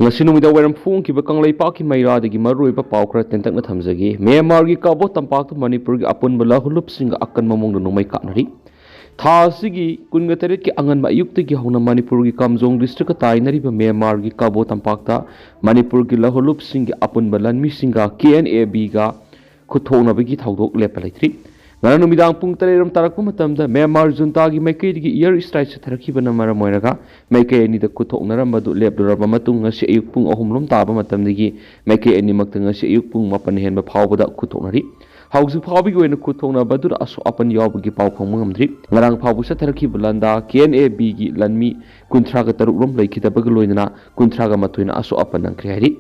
नुमिदा वैरम फोंखिबा कंगलैपाकी मैरादगी मरुइबा पाव खरा तेंतकना थमजगी म्यांमारगी काबो तंपाक मणिपुरगी अपुनबा लाहुलुप सिंगा अकन ममोंग नोंमै कानरी थासिगी कुनगा तरेट की अंगन अयुक्तगी हौना मणिपुरगी कामजोंग डिस्ट्रिक्ट ताइनरिबा म्यांमारगी काबो तंपाकता मणिपुरगी लाहुलुप सिंगी अपुनबा लन्मी सिंगा KNA-B गा खुथोंगनाबगी थौदोक Lepa लैथ्री ngana numidang pung tareram tarakpa matamda Myanmar junta gi maikei gi year strike chatharakhre maram moiraga maikei ani da kuthoknaram madu lepluraba matung ngasi ayuk pung 3 lom taba matamdagi maikei ani makta ngasi ayuk pung 8 henba phawbada kuthoknari hauju phawbi gi oina kuthokna badu aso apan yawbagi paw phangma ngamdri ngarang phawbu chatharakhre landa KNA-B gi lanmi kunthra ga taruk lom laikhidabaga loinana kunthra ga matoina aso apan nangkri hari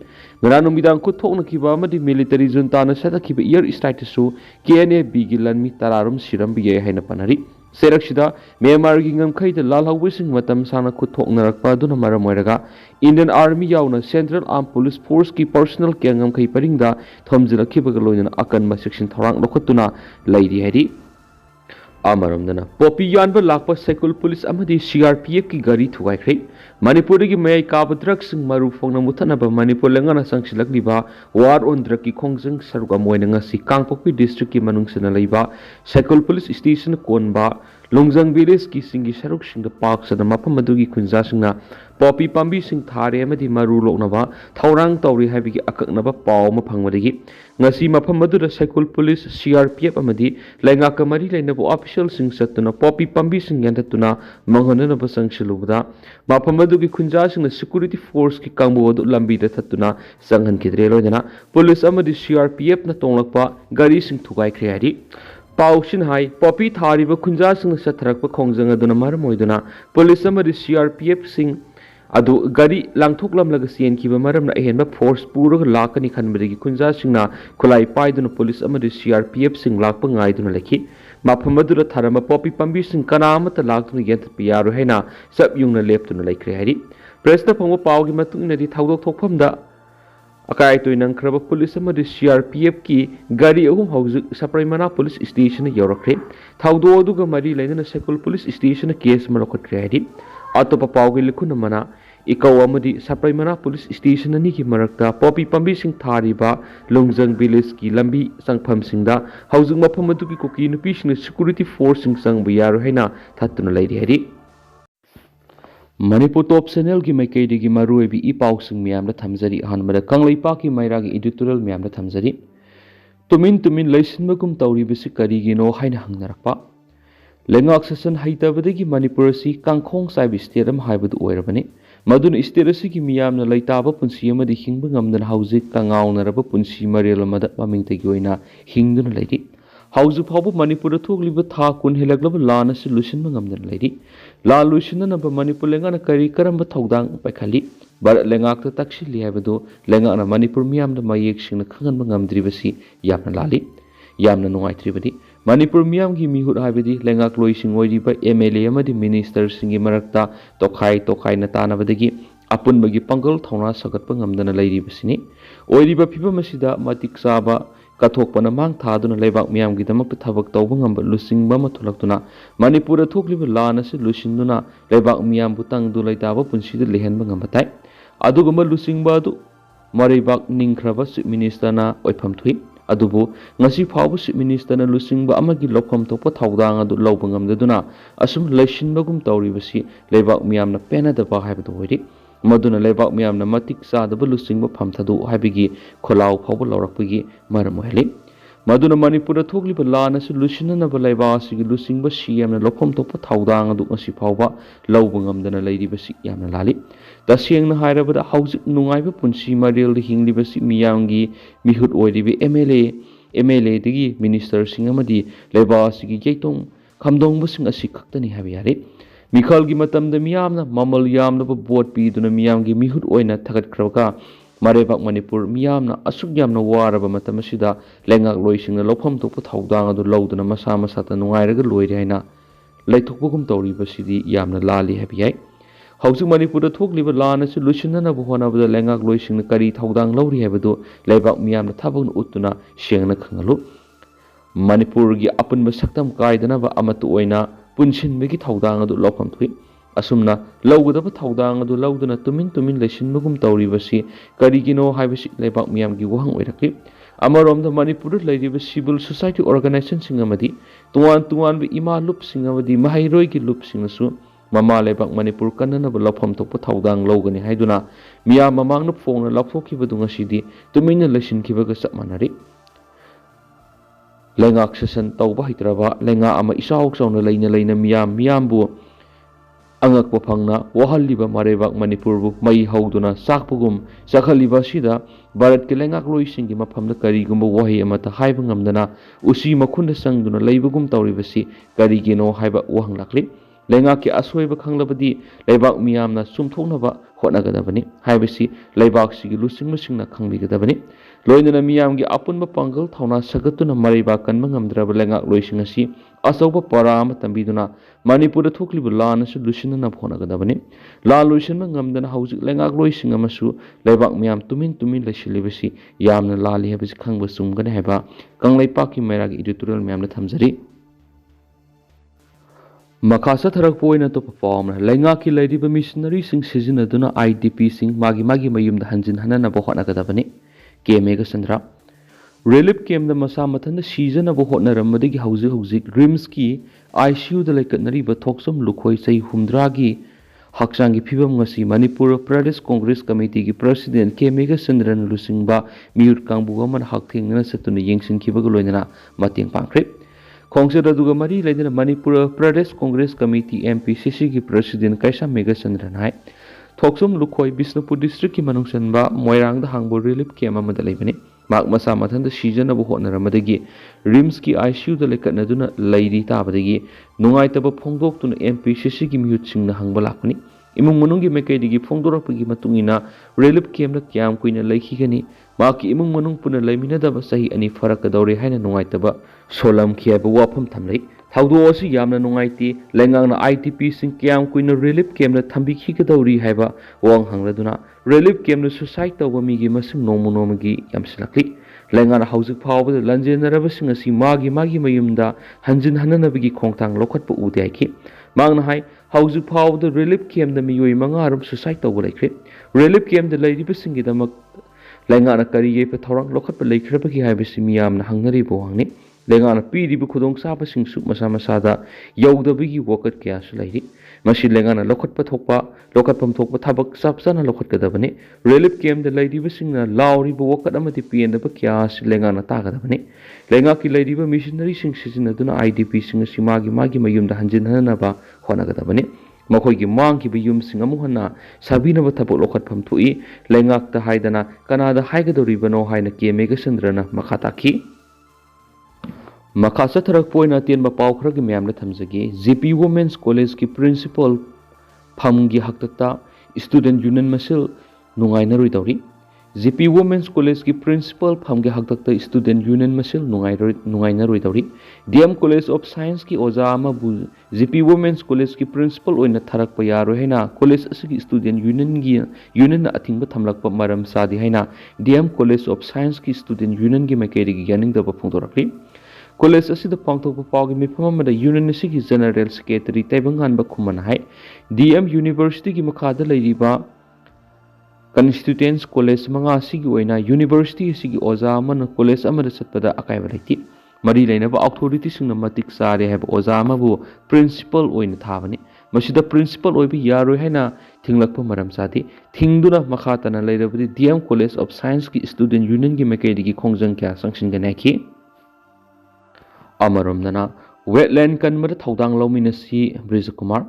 ngana numidang kuthokna kiba amadi military junta na satakhiba year strike su KNA-B gi lanmi tararum siram biye haina panari serakshida Myanmar gi ngamkhaida lalhaubising matam sana kuthoknarakpa aduna maram moiraga Indian Army yauna Central Armed Police Force ki personal ke ngamkhai paringda thomjilakhibaga loina akanba section thorang lokhatuna lairi hari amaramdana popi yanba lakpa cycle police amadi CRPF ki gari thugaikhrei Manipur gi mayai kaba drugs maru phongna muthanaba Manipur lengana sangsilakliba war on drug ki khongjang saruga moina ngasi Kangpokpi district ki manungsina leiba cycle police station konba longjang village ki singi saruk singa park sana mapam adugi khunja singna popi pambi sing thare amadi maru loknaba thaurang tawri habigi akaknaba paw ma phangwadagi ngasi mapam adura cycle police CRPF amadi lenga kamari leinabo official sing satuna popi pambi sing yantatuna manghonana basang silubda mapam adugi khunja singna security force ki kangbo adu lambi da thatuna sanghan kidre loina police amadi CRPF na tonglakpa gari sing thugai khreari Pausin hai popi thariba khunja sing satharakpa khongjang aduna marmoiduna police amadi CRPF sing adu gari langthoklam laga sien kiba maramna ehenba force purug lakani khanbadagi khunja singna khulai paiduna police amadi CRPF sing lakpa ngaiduna lekhi maphamadura tharama popi pambi sing kanamata laktuna yenthat piyaru haina sab yungna leptuna laikre hari press ta phongwa pawgi matungna di thaudok thokphamda akai toinang khraba police amadi CRPF ki gari ahum haujuk sapraimana police station yorakre thaudo aduga mari lainana sekul police station case malokatre hari atopa pawgi likhuna mana ikaw amadi sapraimana police station ani ki marakta popi pambi sing thariba longjang village ki lambi sangpham singda haujuk mafam adugi koki nupi sing security force sing sang biyaru haina thattuna lairi hari Manipur top channel ki maikei digi marui bi ipaw sing miyam la thamjari hanmada kanglaipa ki maira gi editorial miyam la thamjari tumin laisinbagum tawri bisi karigino haina hangnarakpa lengak session haitabadagi Manipur si kangkhong saibi state am haibadu oirabani madun state si ki miyam na laitaba punsi amadi hingba ngamdan haujik kangawnaraba punsi marel amada mamingtagi oina hingduna lairi hauju phabu Manipur thokliba tha kun helaglaba lana solution mangamdan lairi la lushina na Manipur lengana kari karamba thaudang paikhali bar lengak ta takshili habadu lengana Manipur miyam da mayek singna khangan mangamdribasi yamna lali yamna nungaitribadi Manipur miyam gi mihut habadi lengak loising oiriba MLA amadi minister singi marakta tokhai na tanabadagi apunbagi pangal thauna sagatpa ngamdana lairibasini oiriba phibam asida matik saba kathokpana mang thaduna leibak miyam gi damak thabak tawba ngamba lusingba ma thulaktuna Manipur thokliba lana se lusinduna leibak miyam butang du laitaba punsida lehenba ngambatai aduguma lusingba adu mareibak ningkhraba chief minister na oipham thui adubu ngasi phawbu chief minister na lusingba amagi lokham tokpa thawdang adu lawba ngamdaduna asum leisinbagum tawribasi leibak miyam na penadaba haibadu hoiri maduna leibak miyam na matik sadaba lusingba phamthadu haibigi kholaw phawbu lawrakpagi maram ohli maduna Manipur thokliba lana su lusinana ba leiba sigi lusingba CM na lokhom tokpa thawdang adu ngasi phawba lawba ngamdana lairibasi yamna lali tasengna hairabada haujik nungaiba punsi marel hinglibasi miyamgi mihut oiribi MLA digi minister sing amadi leiba sigi jeitong khamdong busing asi khaktani habiyari Mikhalgi matamda miyamna mamal yamna ba vote piduna miyamgi mihut oina thagatkrabaka marebak Manipur miyamna asuk yamna waraba matamasida lengak loisingna lopham tokpa thawdang adu lawduna masa ta nungairaga loire haina laithokbagum tawribasidi yamna lali habiyai haujik Manipur thokliba lana su lusinana bu honabada lengak loisingna kari thawdang lawri habadu leibak miyamna thabagna utuna sengna khangalu Manipur gi apunba saktam kaidana ba amatu oina punsin begi thawdang adu lokham thui asumna lawgadaba thawdang adu lawduna tumin tumin leisinbagum tawribasi karigino haibasi leibak miyamgi wahang oirakli amaromda manipur leiriba civil society organization singamadi tuan tuan bi ima lup singamadi mahairoi gi lup singasu mama leibak manipur kananaba lafam tokpa thawdang lawgani haiduna miyam mamangna phongna lapthokibadu ngasidi tumina leisinkibaga sapmanari lengak session tawba hitraba lenga ama isaok sauna leina miyambu angakpa phangna wahalliba marebak manipurbu mai hauduna sakpugum sakhaliba sida bharat ke lengak loisingi mafamda karigumba wahi amata haiba ngamdana usi makhunda sangduna leibagum tawribasi karigino haiba wahang lakli lengak ke asoiba khanglabadi leibak miyamna sumthoknaba hotnagadabani haibasi leibak sigi lusingna khangbigadabani loinana miyamgi apunba pangal thawna sagatuna mariba kanba ngamdraba lengak loising asi asauba para ama tambiduna manipur thoklibu lana su lusinna phonagadabani la lusinna ngamdana haujik lengak loising amasu leibak miyam tumin leisilibasi yamna lali habis khangba sumgana heba kanglaipak ki mairagi editorial miyamna thamjari makasa tharak poina to perform lenga ki leiriba missionary sing sizinaduna idp sing magi mayumda hanjin hanana bo hotnagadabani KNA-B Sandra relief camp the masa mathanda season of hotnaramadi hauzik rims ki ICU the laikatnari ba thoksam lukhoi sei humdragi haksangi phibam ngasi Manipur Pradesh Congress Committee ki president KNA-B Sandra lusingba miur kangbu man hakthengna satuna yengsin khibaga loinana mateng pangkre khongse raduga mari leidena Manipur Pradesh Congress Committee MPCC ki president Kaisa Mega Sandra nai thoksum lukhoi Bisnupur district ki manungsanba moirang da hangbo relief camp amada leibani mak masa mathanda season abu hotnaramadagi rims ki ICU da lekatnaduna leiri tabadagi nungaitaba phongdoktuna MPCC ki miyutsingna hangba lakni imung manunggi mekaidigi phongdorakpagi matungina relief camp na kyam kuina leikhigani maki imung manung puna leiminadaba sahi ani farakadawre haina nungaitaba solam khiaba wafam thamlei thawdo asi yamna nungaiti lengangna ITP sing kyam kuina relief camp na thambikhi kadawri haiba wang hangladuna relief camp na suicide tawba migi masing nomonomagi yamsilakli lengana hauzik phawbada lanjenaraba sing asi magi mayumda hanjin hananabagi khongtang lokhatpa udaiki mangna hai hauzik phawbada relief camp da miyoi mangaram suicide tawba laikre relief camp da leiriba singidamak lengana karige pa thorang lokhatpa laikhrabagi haibasi miyamna hangnari bo hangni lengana piribu khudong saba singsu masa masada yaudabigi wakat kya sulairi masi lengana lokhatpa lokhatpam thokpa thabak sapsana lokhatkadabani relief camp da leiriba singna lauribu wakat amati piendaba kya lengana tagadabani lenga ki leiriba missionary sing sizinaduna IDP sing simagi mayumda hanjin hanaba honagadabani makhoi mangki bi yum sing amu hana sabina ba thapok lokhatpham thui lengak ta haidana kanada haigadoribano haina KNA-B Sandrana makhataki makasa tharak poina ten ba paw khra gi myam la thamjagi GP Women's College ki principal phamgi hakta student union masil nungaina roi dawri GP Women's College ki principal phamgi hakta student union masil nungaina roi dawri DM College of Science ki oja ama bu GP Women's College ki principal oina tharak pa yaro haina college asigi student union na athing ba thamlak pa maram sadi haina DM College of Science ki student union gi mekeri gi yaning da ba phongdorakli college asida pangthokpa pawgi mifam amada union asigi general secretary taibangan ba khumana hai DM University ki makhada leiriba constituents college manga asigi oina university asigi oja amana college amada satpada akaiba leiti mari leinaba authority singna matik sare haba oja amabu principal oina thabani masida principal oibi yaroi haina thinglakpa maram sadi thingduna makhatana leirabadi DM College of Science ki student union gi mekaidi gi khongjang kya sangsingana ki Amaramdana wetland kanmada thawdang lawminasi Brij Kumar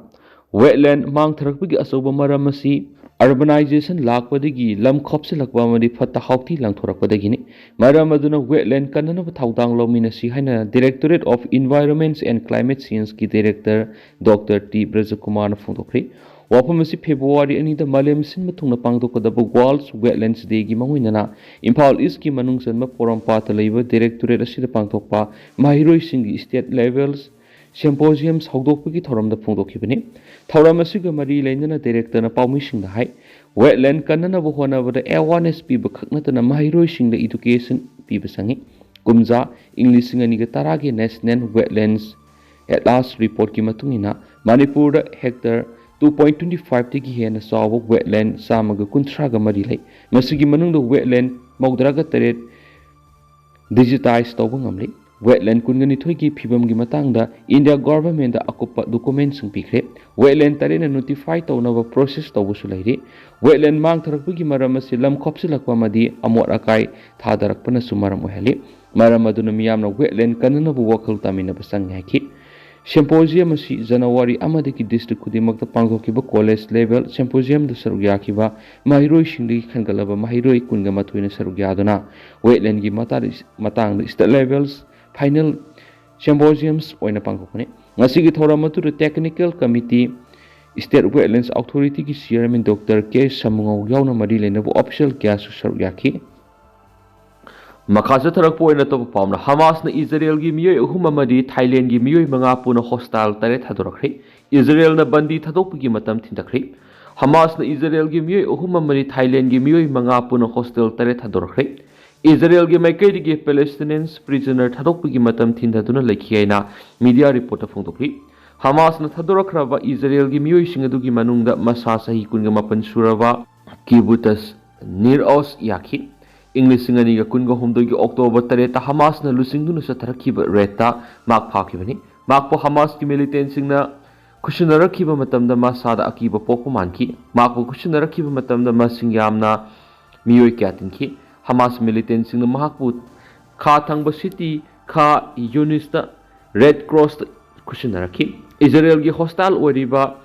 wetland mang tharakpagi asoba maramasi urbanization lakpadagi lam khopse lakwa madi fatta hawti langthorakpadagini maramaduna wetland kanana thawdang lawminasi haina Directorate of Environment and Climate Science ki director Dr. T Brij Kumar na phongdokri wapamasi February ani da malem sin mathungna pangdokadaba World Wetlands Day gi manguinana Imphal East ki manungsanma Porampata leiba Directorate asida pangthokpa mahiroi singi state levels symposiums hawdokpagi thoramda phongdokhibani thoram asiga mari leinana director na pawmi singda hai wetland kanana bo honabada awareness piba khaknatana mahiroi singda education piba sangi kumja English ngani ga taragi National Wetlands Atlas report ki matungina Manipur hectare 2.25 tagi hena sawa wetland samaga kuntraga mari lai masigi manungda wetland mawdraga teret digitize tawba ngamli wetland kungani thoigi phibam gi matangda India government da akupa documents sing pikre wetland tarena notify tawnaba process tawbusu lairi wetland mang tharakpagi maram asi lam khopsilakwa madi amot akai thadarakpana sumaram ohali maram aduna miyamna wetland kanana bu wakal tamina basang haki symposium asi January amadiki district kudimakta pangthokkiba college level symposium da sarugya kiba mahiroi singdi khangalaba mahiroi kunga mathuina sarugya duna wetland gi matang state levels final symposiums oina pangthokne ngasigi thoramatu technical committee state wetlands authority ki chairman Dr. K Samungau yauna mari lenabu official kya su sarugya ki Makasa tarak po na to pamna Hamas na Israel gi miyoy humamadi Thailand gi miyoy mga puna hostile tare thadurakhri Israel na bandi thadok gi matam thindakhri Hamas na Israel gi miyoy humamadi Thailand gi miyoy mga puna hostile tare thadurakhri Israel gi maikai gi Palestinians prisoner thadok gi matam thindaduna lekhiaina media report phongdokri Hamas na thadurakhra Israel gi miyoy singadu gi manungda masa sahi kunga mapan suraba kibutas niros yakhi English singani ga kunga humdogi October tareta Hamas na lusingduna sa tarakhiba reta mak phakibani makpo Hamas ki militant singna kushinarakiba matamda masada akiba pokpo manki makpo kushinarakiba matamda masingyamna miyoy kyatinki Hamas militant singna mahakpu kha thangba city kha unista Red Cross kushinaraki Israel gi hostile oriba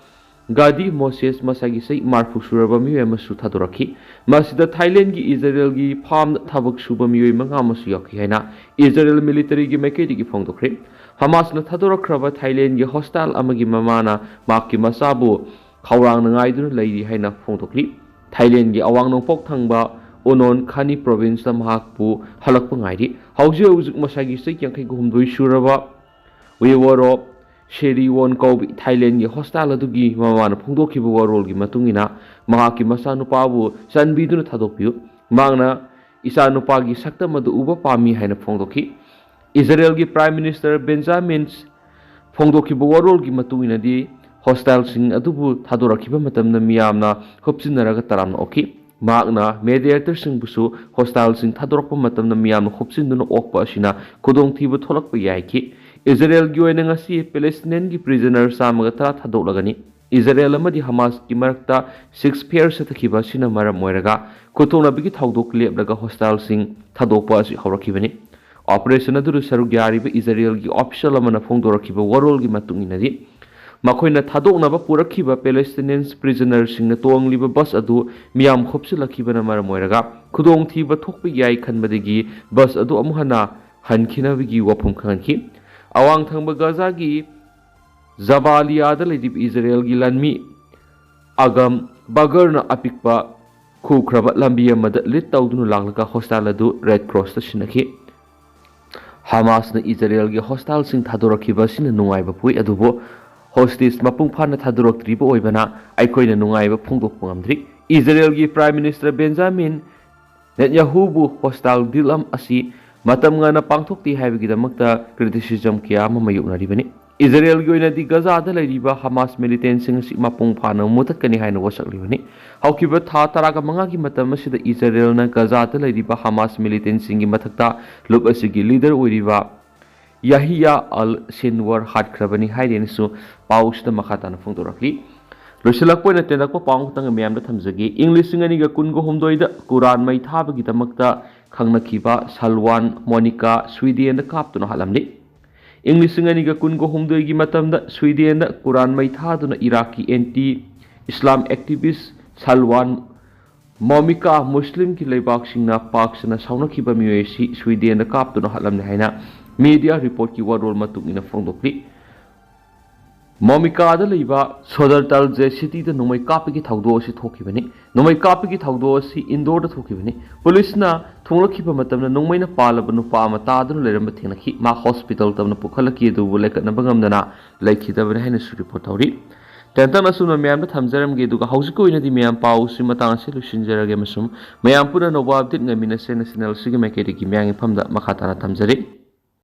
Gadi Moses masagi sei marfu suraba miyoy masu thaduraki masida Thailand gi Israel gi farm thabak suba miyoy manga masu yakhi haina Israel military gi mekedi gi phongdokre Hamas na thadurakraba Thailand gi hostile amagi mamana makki masabu khawrang nangai dun leiri haina phongdokli Thailand gi awang nongpok thangba onon khani province la mahakpu halakpa ngairi hauji ujuk masagi sei kyangkai gumdoi suraba weworo Sheri won Kobi Thailand gi hostile adugi mamana phongdokhiba warol gi matungina mahaki masanupabu sanbiduna thadokpiu mangna isanupa gi saktam adu uba pami haina phongdokhi Israel gi Prime Minister Benjamin phongdokhiba warol gi matungina di hostile sing adubu thadorakhiba matamna miyamna khopsinaraga taramna okhi magna mediator sing busu hostile sing thadorakpa matamna miyamna khopsinduna okpa asina khudong thiba tholakpa yaiki Israel gi oina ngasi Palestinian gi prisoner samaga tara thadolagani Israel amadi Hamas ki marakta 6 pairs satakhiba sina maram moiraga kuthona bigi thaudok lebraga hostile sing thadokpa asi hawrakibani operation adu sarugyari be Israel gi official amana phongdorakhiba warol gi matunginadi makoina thadoknaba purakhiba Palestinians prisoner sing na tongliba bus adu miyam khopsilakhiba na maram moiraga khudong thiba thokpi yai khanbadigi bus adu amuhana hankhina bigi wapum khanki Awang thangba Gaza gi Zabalia da ledip Israel gi lanmi agam bagarna apikpa khukraba lambi amada lit tawdunu langlaka hostile adu Red Cross ta sinaki Hamas na Israel gi hostile sing thadurakiba sina nungaiba pui adubo hostage mapung phana thaduraktri bo oibana aikoina nungaiba phungdok pangamdri Israel gi Prime Minister Benjamin Netanyahu bu hostile dilam asi matam nga na pangthokti haibigidamagta criticism kya mamayuknaribani Israel gi oina di Gaza da leiriba Hamas militant sing si mapung phana mutatkani haina wasaklibani haukiba tha taraga manga gi matam asida Israel na Gaza da leiriba Hamas militant sing gi mathakta lup asigi leader oiriba Yahya al-Sinwar hatkrabani haidenisu pausta makhatana phungdorakli Losilak point na ko pang tang miyam da thamjagi English singani ga kungo humdoida Quran mai thabagi damakta khangnakiba Salwan Monica Sweden da kaptuna halamli English singani ga kungo humdoi gi matamda Sweden da Quran mai thaduna Iraqi anti Islam activist Salwan Monica Muslim ki leibak singna paksana saunakhiba miyoisi Sweden da kaptuna halamni haina media report ki warol matungina phongdokli Monica da leiba Sodartal je city da nomai kapi ki thawdo si thokibani nomai kapi ki thawdo si indoor da thokibani police na thonglakhiba matamna nomai na palaba nu pa mata da leramba thinakhi ma hospital tamna pukhalaki du buleka na bangamdana laikhidabani haina su report tawri tentana suna miyam da thamjaram ge duga hausiko ina di miyam pau si matang se lusinjarage masum miyam pura no update ngamina se national sig mekedi ki miyang famda makhatana thamjari